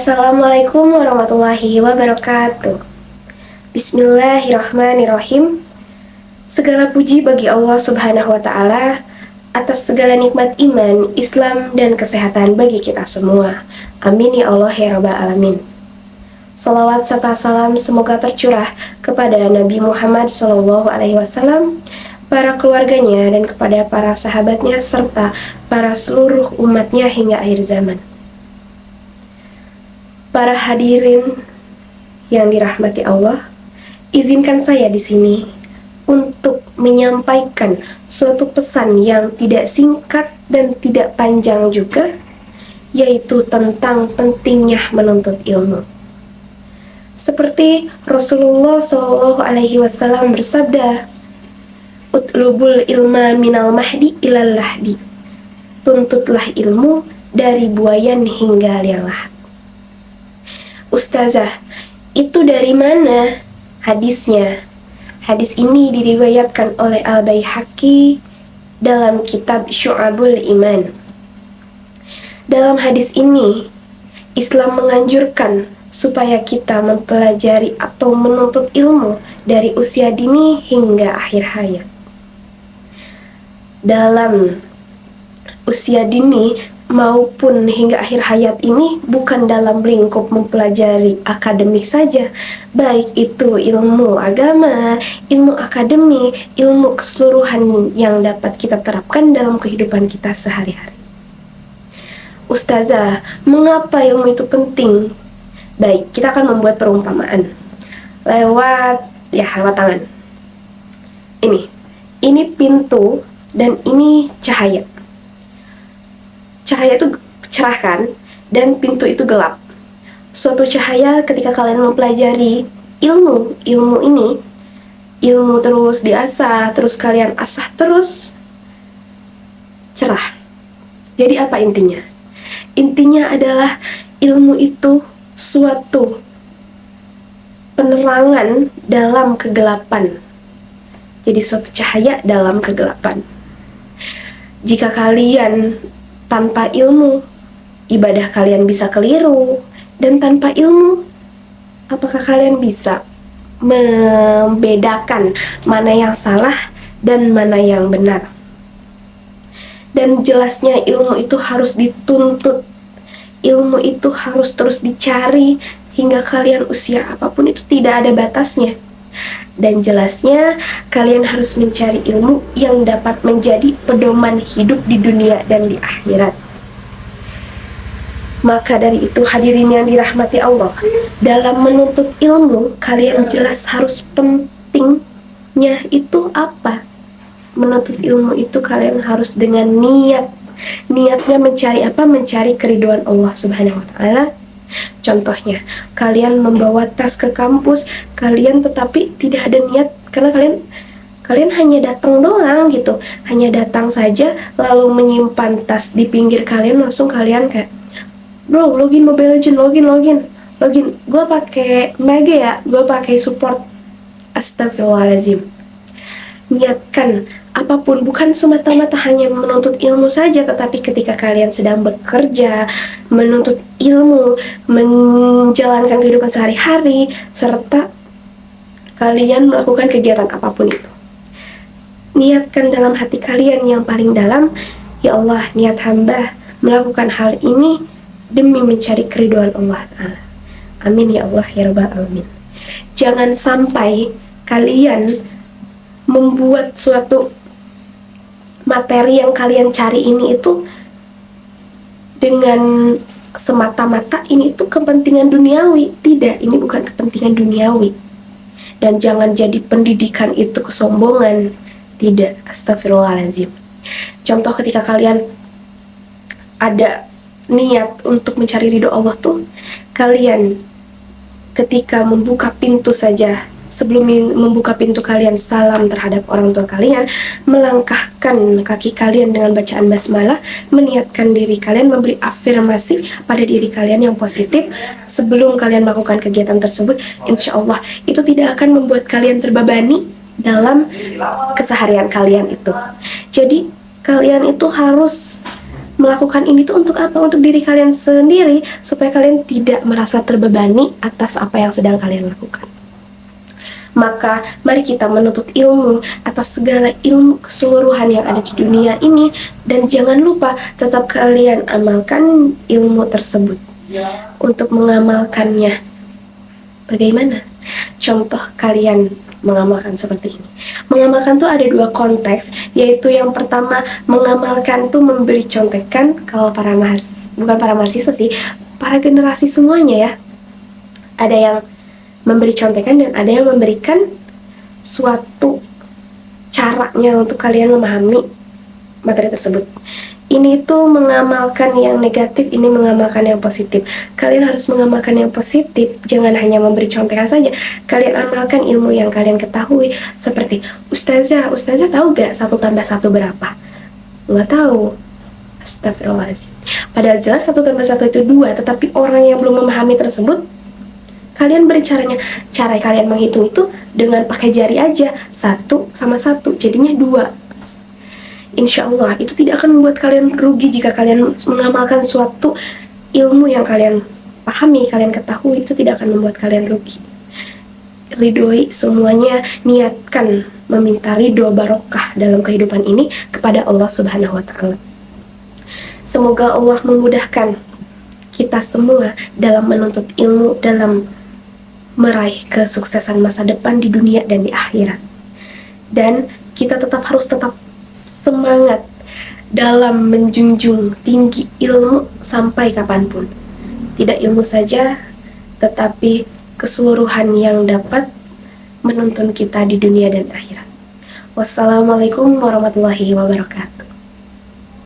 Assalamualaikum warahmatullahi wabarakatuh. Bismillahirrahmanirrahim. Segala puji bagi Allah Subhanahu wa Ta'ala atas segala nikmat iman, Islam, dan kesehatan bagi kita semua. Amin ya Allah ya Rabbal Alamin. Salawat serta salam semoga tercurah kepada Nabi Muhammad SAW, para keluarganya, dan kepada para sahabatnya, serta para seluruh umatnya hingga akhir zaman. Para hadirin yang dirahmati Allah, izinkan saya di sini untuk menyampaikan suatu pesan yang tidak singkat dan tidak panjang juga, yaitu tentang pentingnya menuntut ilmu. Seperti Rasulullah SAW bersabda, "Utlubul ilma minal mahdi ilal lahdi." Tuntutlah ilmu dari buayan hingga liang lahat. Ustazah, itu dari mana hadisnya? Hadis ini diriwayatkan oleh Al-Baihaqi dalam kitab Syu'abul Iman. Dalam hadis ini, Islam menganjurkan supaya kita mempelajari atau menuntut ilmu dari usia dini hingga akhir hayat. Dalam usia dini maupun hingga akhir hayat ini bukan dalam lingkup mempelajari akademik saja, baik itu ilmu agama, ilmu akademik, ilmu keseluruhan yang dapat kita terapkan dalam kehidupan kita sehari-hari. Ustazah, mengapa ilmu itu penting? Baik, kita akan membuat perumpamaan lewat tangan. Ini pintu dan ini cahaya. Cahaya itu cerah kan, dan pintu itu gelap. Suatu cahaya ketika kalian mempelajari ilmu ini, ilmu terus diasah, terus kalian asah terus, cerah. Jadi apa intinya? Intinya adalah ilmu itu suatu penerangan dalam kegelapan. Jadi suatu cahaya dalam kegelapan. Jika kalian tanpa ilmu, ibadah kalian bisa keliru. Dan tanpa ilmu, apakah kalian bisa membedakan mana yang salah dan mana yang benar? Dan jelasnya ilmu itu harus dituntut. Ilmu itu harus terus dicari hingga kalian usia apapun itu tidak ada batasnya. Dan jelasnya kalian harus mencari ilmu yang dapat menjadi pedoman hidup di dunia dan di akhirat. Maka dari itu hadirin yang dirahmati Allah, dalam menuntut ilmu kalian jelas harus pentingnya itu apa? Menuntut ilmu itu kalian harus dengan niat. Niatnya mencari apa? Mencari keridhaan Allah Subhanahu wa Ta'ala. Contohnya, kalian membawa tas ke kampus, kalian tetapi tidak ada niat karena kalian hanya datang doang gitu, hanya datang saja lalu menyimpan tas di pinggir kalian, langsung kalian kayak, bro, login Mobile Legends, login, gue pakai Mage ya, gue pakai support. Astagfirullahaladzim. Niatkan apapun, bukan semata-mata hanya menuntut ilmu saja, tetapi ketika kalian sedang bekerja, menuntut ilmu, menjalankan kehidupan sehari-hari, serta kalian melakukan kegiatan apapun itu, niatkan dalam hati kalian yang paling dalam, ya Allah, niat hamba melakukan hal ini demi mencari keridhaan Allah Ta'ala. Amin ya Allah ya Rabbal Alamin. Jangan sampai kalian membuat suatu materi yang kalian cari ini itu dengan semata-mata ini itu kepentingan duniawi. Tidak, ini bukan kepentingan duniawi. Dan jangan jadi pendidikan itu kesombongan. Tidak, astagfirullahaladzim. Contoh ketika kalian ada niat untuk mencari ridho Allah tuh, kalian ketika membuka pintu saja, sebelum membuka pintu kalian salam terhadap orang tua kalian, melangkahkan kaki kalian dengan bacaan basmalah, meniatkan diri kalian, memberi afirmasi pada diri kalian yang positif sebelum kalian melakukan kegiatan tersebut. Insya Allah itu tidak akan membuat kalian terbebani dalam keseharian kalian itu. Jadi kalian itu harus melakukan ini tuh untuk apa? Untuk diri kalian sendiri, supaya kalian tidak merasa terbebani atas apa yang sedang kalian lakukan. Maka mari kita menuntut ilmu atas segala ilmu keseluruhan yang ada di dunia ini, dan jangan lupa tetap kalian amalkan ilmu tersebut. Untuk mengamalkannya, bagaimana contoh kalian mengamalkan seperti ini? Mengamalkan tuh ada dua konteks, yaitu yang pertama, mengamalkan tuh memberi contekan. Kalau bukan para mahasiswa sih, para generasi semuanya ya, ada yang memberi contekan dan ada yang memberikan suatu caranya untuk kalian memahami materi tersebut. Ini tuh mengamalkan yang negatif, ini mengamalkan yang positif. Kalian harus mengamalkan yang positif, jangan hanya memberi contekan saja. Kalian amalkan ilmu yang kalian ketahui. Seperti, Ustazah tahu gak 1 tambah 1 berapa? Nggak tahu. Astagfirullahaladzim. Padahal jelas 1 tambah 1 itu 2, tetapi orang yang belum memahami tersebut, kalian beri caranya. Cara kalian menghitung itu dengan pakai jari aja. 1 sama 1 jadinya 2. Insya Allah itu tidak akan membuat kalian rugi jika kalian mengamalkan suatu ilmu yang kalian pahami, kalian ketahui, itu tidak akan membuat kalian rugi. Ridhoi semuanya, niatkan meminta ridho barokah dalam kehidupan ini kepada Allah Subhanahu wa Ta'ala. Semoga Allah memudahkan kita semua dalam menuntut ilmu, dalam meraih kesuksesan masa depan di dunia dan di akhirat. Dan kita harus tetap semangat dalam menjunjung tinggi ilmu sampai kapanpun. Tidak ilmu saja, tetapi keseluruhan yang dapat menuntun kita di dunia dan akhirat. Wassalamualaikum warahmatullahi wabarakatuh.